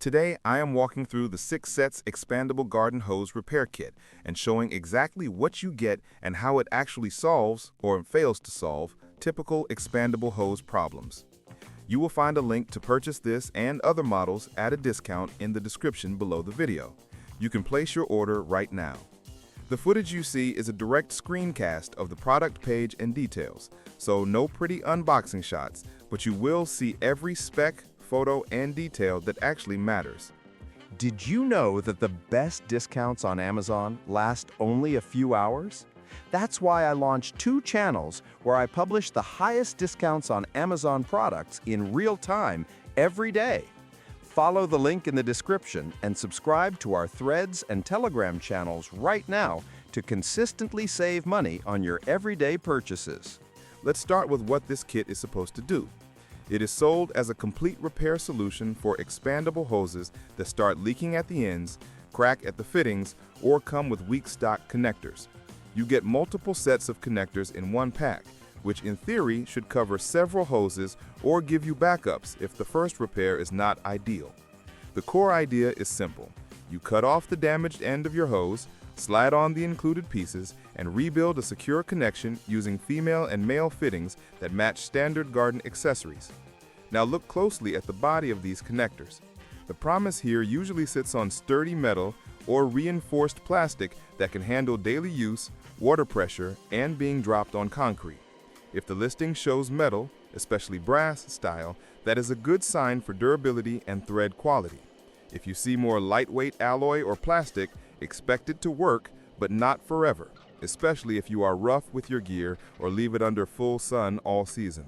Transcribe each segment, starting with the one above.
Today, I am walking through the 6 Sets Expandable Garden Hose Repair Kit and showing exactly what you get and how it actually solves, or fails to solve, typical expandable hose problems. You will find a link to purchase this and other models at a discount in the description below the video. You can place your order right now. The footage you see is a direct screencast of the product page and details, so no pretty unboxing shots, but you will see every spec, photo, and detail that actually matters. Did you know that the best discounts on Amazon last only a few hours? That's why I launched 2 channels where I publish the highest discounts on Amazon products in real time every day. Follow the link in the description and subscribe to our Threads and Telegram channels right now to consistently save money on your everyday purchases. Let's start with what this kit is supposed to do. It is sold as a complete repair solution for expandable hoses that start leaking at the ends, crack at the fittings, or come with weak stock connectors. You get multiple sets of connectors in one pack, which in theory should cover several hoses or give you backups if the first repair is not ideal. The core idea is simple. You cut off the damaged end of your hose, slide on the included pieces, and rebuild a secure connection using female and male fittings that match standard garden accessories. Now look closely at the body of these connectors. The promise here usually sits on sturdy metal or reinforced plastic that can handle daily use, water pressure, and being dropped on concrete. If the listing shows metal, especially brass style, that is a good sign for durability and thread quality. If you see more lightweight alloy or plastic, expect it to work, but not forever, especially if you are rough with your gear or leave it under full sun all season.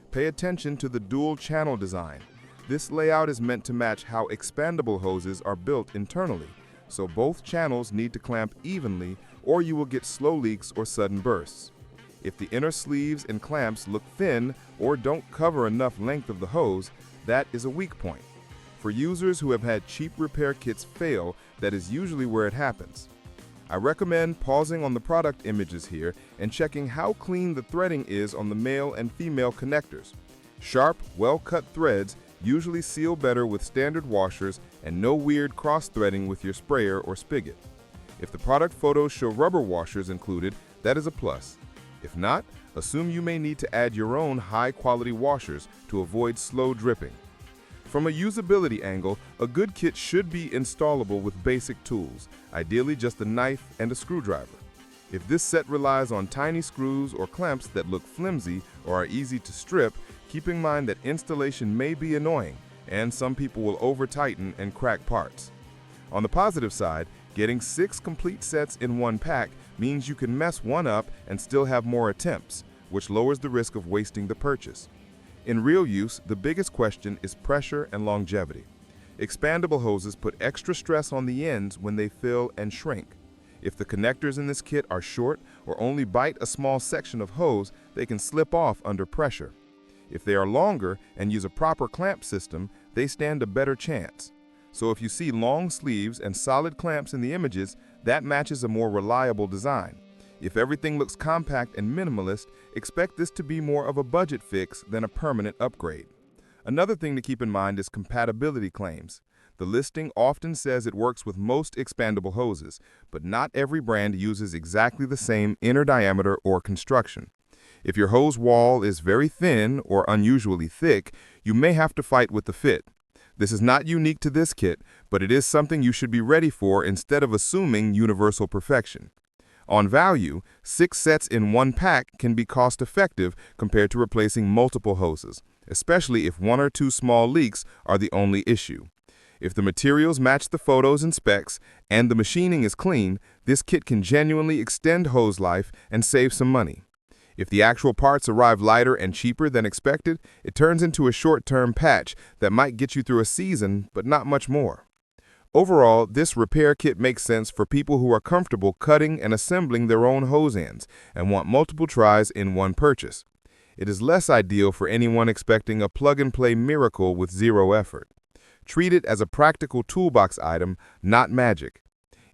Pay attention to the dual channel design. This layout is meant to match how expandable hoses are built internally, so both channels need to clamp evenly or you will get slow leaks or sudden bursts. If the inner sleeves and clamps look thin or don't cover enough length of the hose, that is a weak point. For users who have had cheap repair kits fail, that is usually where it happens. I recommend pausing on the product images here and checking how clean the threading is on the male and female connectors. Sharp, well-cut threads usually seal better with standard washers and no weird cross-threading with your sprayer or spigot. If the product photos show rubber washers included, that is a plus. If not, assume you may need to add your own high-quality washers to avoid slow dripping. From a usability angle, a good kit should be installable with basic tools, ideally just a knife and a screwdriver. If this set relies on tiny screws or clamps that look flimsy or are easy to strip, keep in mind that installation may be annoying, and some people will over-tighten and crack parts. On the positive side, getting 6 complete sets in one pack means you can mess one up and still have more attempts, which lowers the risk of wasting the purchase. In real use, the biggest question is pressure and longevity. Expandable hoses put extra stress on the ends when they fill and shrink. If the connectors in this kit are short or only bite a small section of hose, they can slip off under pressure. If they are longer and use a proper clamp system, they stand a better chance. So if you see long sleeves and solid clamps in the images, that matches a more reliable design. If everything looks compact and minimalist, expect this to be more of a budget fix than a permanent upgrade. Another thing to keep in mind is compatibility claims. The listing often says it works with most expandable hoses, but not every brand uses exactly the same inner diameter or construction. If your hose wall is very thin or unusually thick, you may have to fight with the fit. This is not unique to this kit, but it is something you should be ready for instead of assuming universal perfection. On value, 6 sets in one pack can be cost-effective compared to replacing multiple hoses, especially if 1 or 2 small leaks are the only issue. If the materials match the photos and specs and the machining is clean, this kit can genuinely extend hose life and save some money. If the actual parts arrive lighter and cheaper than expected, it turns into a short-term patch that might get you through a season, but not much more. Overall, this repair kit makes sense for people who are comfortable cutting and assembling their own hose ends and want multiple tries in one purchase. It is less ideal for anyone expecting a plug-and-play miracle with zero effort. Treat it as a practical toolbox item, not magic.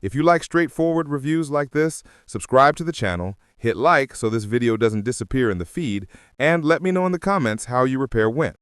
If you like straightforward reviews like this, subscribe to the channel, hit like so this video doesn't disappear in the feed, and let me know in the comments how your repair went.